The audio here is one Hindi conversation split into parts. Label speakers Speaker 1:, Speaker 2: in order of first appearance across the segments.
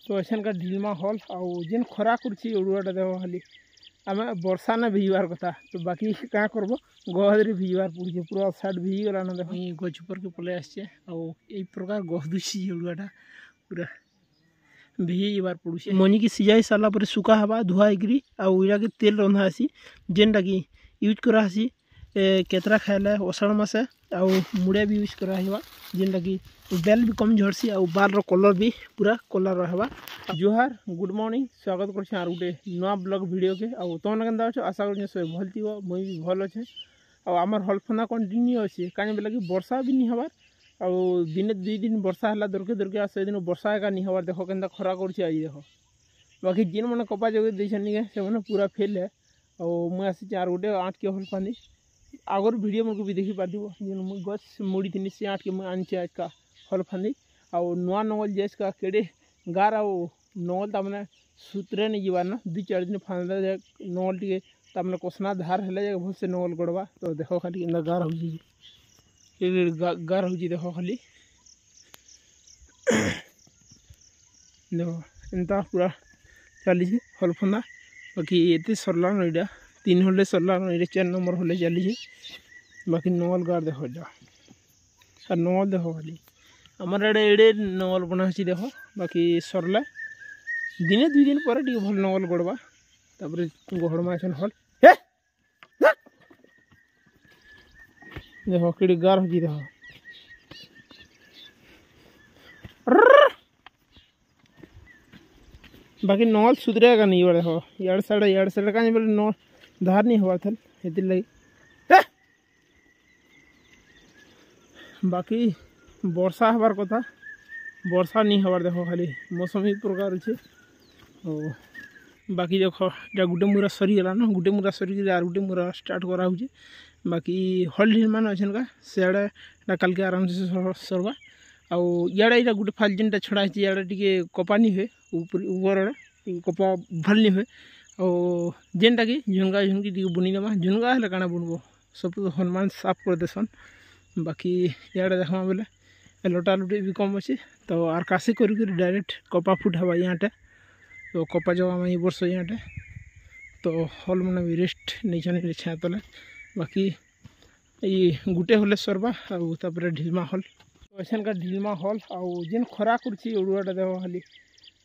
Speaker 1: तो ऐसा का ढिलमा हल आउ जेन खरा करछि उड़ुआटा देव खाली आम वर्षा ना भिजबार कथा तो बाकी क्या करब गहदे भिजबार पड़े पूरा सार्ट भिजी गलान देख गच ऊपर के पलि आसचे आई प्रकार गहदुची उड़ुआटा पूरा भिजी जबार पड़ुचे मनी की सीझाई सारा पर सुखा हवा धुआ होगी आईरा के तेल रंधा आसी जेनटा कि यूज करासी केतरा खाइले अषाढ़ मासे आउ मुड़िया भी यूज करा जेनटा कि बेल भी कम झड़सी आ बाल कलर भी पूरा कलर रहा। जोहार गुड मॉर्निंग स्वागत कर आर गोटे नुआ ब्लॉग वीडियो के आउ तुम के आशा कर सब भल थी मुई भी भल अच्छे आमर हल्फना कंटिन्यू अच्छे कहीं बोला कि वर्षा भी नहीं हबार आउ दिने दुई दिन वर्षा है दरके दरके आ से दिन वर्षा एका नहीं हबार देख के खरा कर देख बाकी जेन मैंने कपा जगह देखे से पूरा फेल है और मुझे आसी आर गोटे 8 के हल फाँदी आगर वीडियो मन को भी देखी पार्थ मुझे गच मुड़ी थी सी 8 के मुझे आनी आज का हल फाँदी आउ नुआ नंगल जेस का केड़े गार आउ नंगल तमें सूत्रे नहीं जीवार ना 2-4 दिन फाँदा नंगल टे तमें कसना धार है भल से नंगल गड़वा तो देख खाली गार हो गार हो देख खाली देख एंता पूरा चली हल फंदा बाकी ये सरलान यहाँ 3 हल्ले सरलान ये 4 नंबर हल्ले चली बाकी नंगल गार देख जा और नंगल देख खाली आमर एडे एडे नंगल बना देख बाकी सरला दिने 2 दिन पर भल नंगल गड़वा तापर गहड़मा आसन हल देख कि गार हो देख बाकी नंगल सुधरेगा नहीं बड़े हो यार साइड का बोले न धार नहीं हवा थल लगी बाकी वर्षा हबार कथा वर्षा नहीं हबार देख खाली मौसम ही प्रकार अच्छे बाकी देख गोटे मुरा सरीगला न गोटे मुरा सरी आर गोटे मुरा स्टार्ट करा बाकी हल ढिल मान अच्छे का सियाड़े कल के आराम से सरवा आउ इे गोटे फाल जेनटा छड़ा है टे कपानी हुए ऊपर कपा भल नहीं हुए और जेनटा कि झुनगा झुनकी टे बुनीदेमा झुनगा हेल्ले काଣା बुनब सब तो हनुमान साफ कर देसन बाकी इे देखा बोले लटा लुटी भी कम अच्छे तो आर काशी कर डायरेक्ट कपा फुट हवा यहाँ तो कपा जगह ये वर्ष यहाँ तो हल मैंने भी रेस्ट नहीं छा तले बाकी ये गोटे हल्ले सरवा आउे ढिलमा हल ऐसा का ढिलमा हल आउ जेन खरा करछि उड़ुआटा देख खाली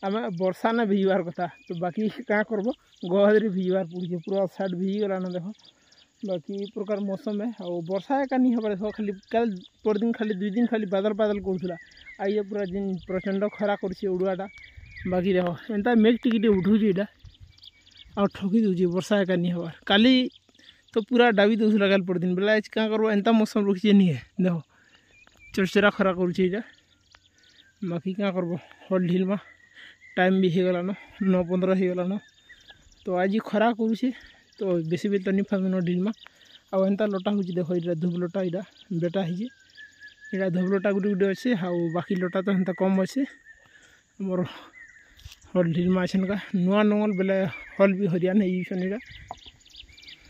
Speaker 1: आम वर्षा ना भिजबार कथा तो बाकी क्या करब गहदे भिजबार पड़े पूरा सार्ट भिजी गलान देख बाकी प्रकार मौसम है और वर्षा एका नहीं हबार देख खाली कल परदिन खाली 2 दिन खाली बादल बादल करूला आइए पूरा जेन प्रचंड खरा करछि उड़ुआटा बाकी देख एंता मेघ टिके उठूची यहाँ आ ठकी दूसरी वर्षा एका नहीं हबार काली तो पूरा डाबी दूसरा कल परदिन बेला आज क्या करब एंता मौसम रखी नहीं है देख चरचरा खरा कर बाकी क्या करब हल ढिलमा टाइम भी हो गलान 9:15 हो गलान तो आज खरा करुचे तो बेसी भी तो नहीं फाँद ढिलमा आउ एंता लटा हो देख ये धूप लटा यहाँ बेटा है यहाँ धूप लटा गोटे गोटे अच्छे आउ बाकी लटा तो एंता कम अच्छे मोर हल ढिलमा आछन का नुआ नंगल बेले हल भी हरियाणा यूसन यहाँ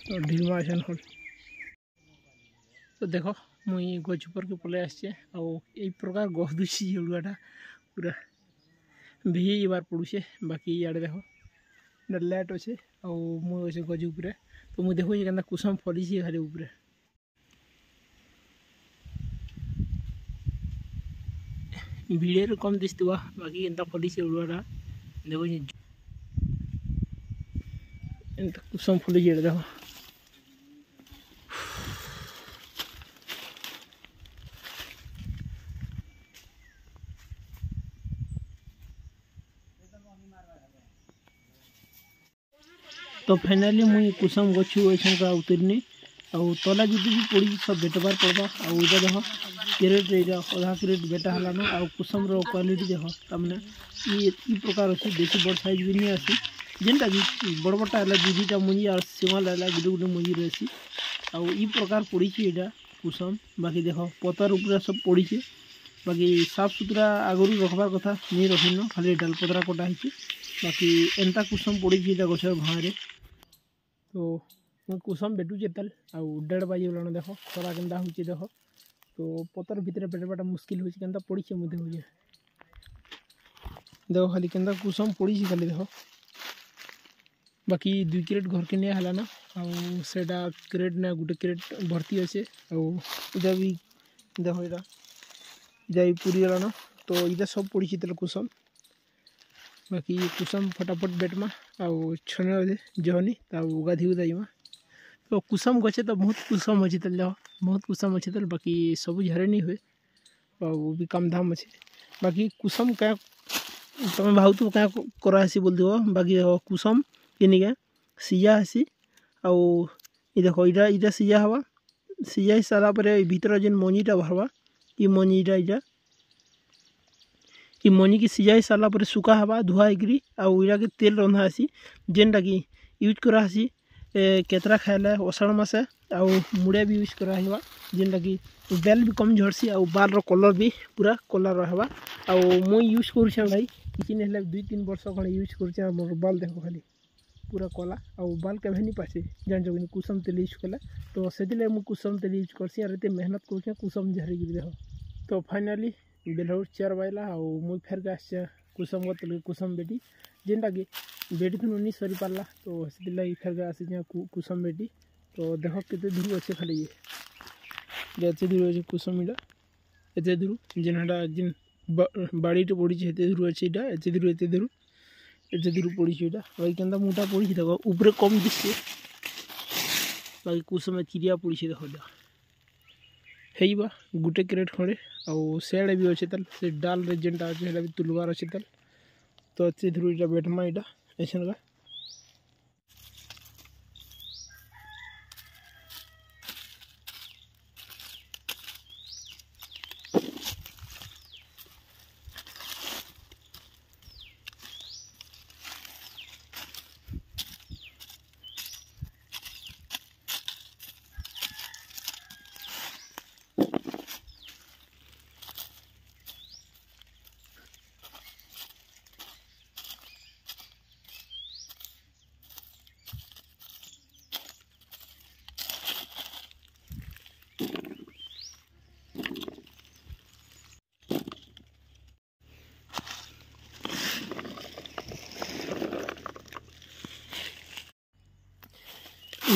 Speaker 1: तो ढिलमा आछन हल तो देख मुई गच ऊपर के पलि आसचे आई प्रकार गहदुची उड़ुआटा पूरा भिजी जबार पड़ुचे बाकी इे देख लाइट अच्छे मुझे गज उपरे तो मुझे देखो ये कुसुम फली खाली उपरे वीडियो कम दिसुआ बाकी एंता फली उड़ुआटा देखो एंता कुसुम फली देख तो फाइनाली मुई कुसुम गछु का उतरनी आउ तला जुटी भी पड़ी सब बेटबार पड़वा आउ इधर देख क्रेट अधा क्रेट बेटा हलान आउ कुसुम क्वालिटी देख तमने ये प्रकार अच्छे बेसी बड़ साइज भी नहीं आसी जेनटा कि बड़ बड़टा है 2-2टा मुझी और सिमाल है गोटे गोटे मुझी रही आउ ई प्रकार पड़ी यहाँ कुसुम बाकी देख पतर उपरे सब पड़ी बाकी साफ सुथरा आगुरी रखबार कथा नहीं रखिन खाली डाल पतरा कटा है बाकी एंता कुसुम पड़ी गछर भाँरे तो कुसुम बेटुचे तेल आउ 1:30 बजे गलान देख खरा केन्ता हो देख तो पतर भितर पेटबाटा मुस्किल हो पड़ी मुझे हो देख खाली केंदा कुसुम पड़ी खाली देख बाकी 2 क्रेट घर के नहीं हला ना आउ सेटा क्रेट ना गुटे क्रेट भर्ती अच्छे आउ भी देख इटा जाई पूरी गला ना तो इटा सब पड़ी तेल कुसुम बाकी कुसुम फटाफट बेटमा आउ छने अदे जहनी ताउ गाधी उदाइमा तो कुसुम गचे तो बहुत कुसुम अच्छे तेल बहुत कुसुम अच्छे तेल बाकी सब झरे नहीं हुए वो भी कम दाम अच्छे बाकी कुसुम क्या तुम भाव तो क्या करासी बोल दो बाकी कुसुम किनिके सीजा आसी आउ देखो इटा इटा सीजा हवा सीजा ही सारा पर भीतर जेन मनीटा बाहरवा ये मनीटा इटा ये मनी की सीजा ही सारा पर सुखा हवा धुआ होगी आउ इटा के तेल रंधा आसी जेनटा कि यूज करा आसी केतरा खाएला अषाढ़ मासे आउ मुड़े भी यूज करा हुआ जेनटा कि बेल भी कम झड़सी आउ बाल रो कलर भी पूरा कलर रहवा आउ मुई यूज करूछे भाई किछि नेले 2-3 वर्ष खणे यूज करूछे मोर बाल देखो खाली पूरा कला आउ बाल केभे नहीं पासे जान जो कुसुम तेल यूज कला तो सेदिले मु कुसुम तेल यूज करसी आर एते मेहनत करूछे कुसुम झरी गिर देखो तो फाइनली बेलहु 4 बाइला आउ मुई फेर गाछ कुसुम गतल कुसुम बेटी जेनटा कि बेटी तो नहीं सरी पाला तो सेदिले फेर गाछ कुसुम बेटी तो देखो केते दूर अच्छे खाली ये दूर अच्छे कुसुम इटा एते दूर जेनटा जिन बाड़ीटे पड़ी एते दूर अच्छे इटा एते दूर पड़ी भाई केंदा मोटा पड़ी देखो ऊपर कम दिशे बाकी कुसुम चिड़िया पड़ी देखो हेबा गुटे क्रेट खड़े आउ सेड़े भी अच्छे तल से डाल रे जेनटा अच्छे भी तुलवार अच्छे तल तो अच्छे दूर इटा बेटमा इटा ऐसा का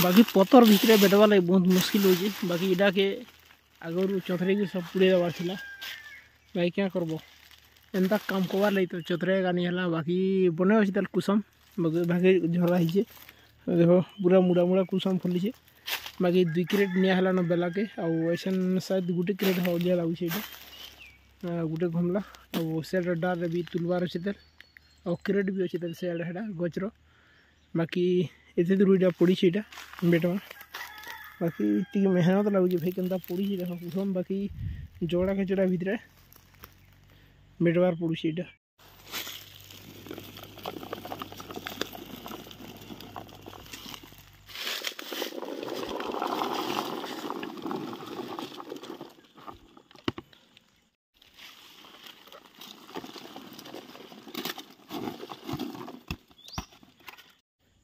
Speaker 1: बाकी पतर भितर बेटवा लगे बहुत मुश्किल हो बाकी इटा के आगर चतरे की सब पुड़े देवार था भाई क्या करब एंता काम करवार लगे तो चतरे का नहीं है बाकी बने अच्छे तेल कुसुम भागे झरा ही देखो पूरा मुड़ा मुड़ा कुसुम फुली बाकी 2 क्रेट निया है न बेला के ऐसा शायद गोटे क्रेट हलिया लगुच गोटे घमला और डार भी तुलबार अच्छे तेल और क्रेट भी अच्छे तेल से गचर बाकी एते दूर इटा पड़ी बेटवा बाकी टी मेहनत लगुच भाई केनता पड़ी देखो कुसुम बाकी जोड़ा खेचड़ा भितर बेटवार पड़ुची इटा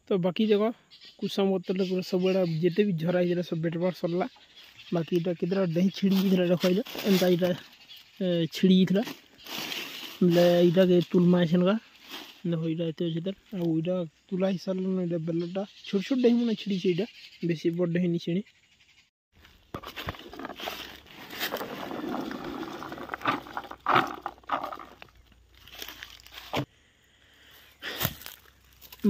Speaker 1: तो बाकी देखो कुसुम बोतल पूरा सब बड़ा जिते भी झरा ही सब बेटवार सरला बाकी इटा कितना दही छिड़ी रख एंता इटा छिड़ी बोले इटा के तुलमा का देखो इटा एत अच्छे आउ इटा तुला हिसाब से बेलटा छोट छोट दही मैंने छिड़ी इटा बेसी बड़ दही नहीं छिड़ी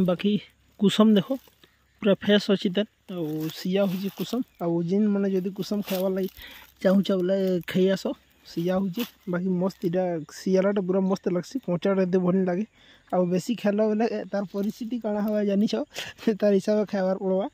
Speaker 1: बाकी कुसुम देखो पूरा फ्रेश अच्छी तेल और सिया हो कुसुम आउ जिन मैंने जदि कुसुम खाइबार लगे चाहूच बोले खाई आस सिया हो बाकी मस्त इटा सियालाटा पूरा मस्त लगसी कचाटा एत भल लगे आउ बेसी खेल बोले तार परिस्थिति काଣା हवा जानिछ तार हिसाब खाइबार पड़वा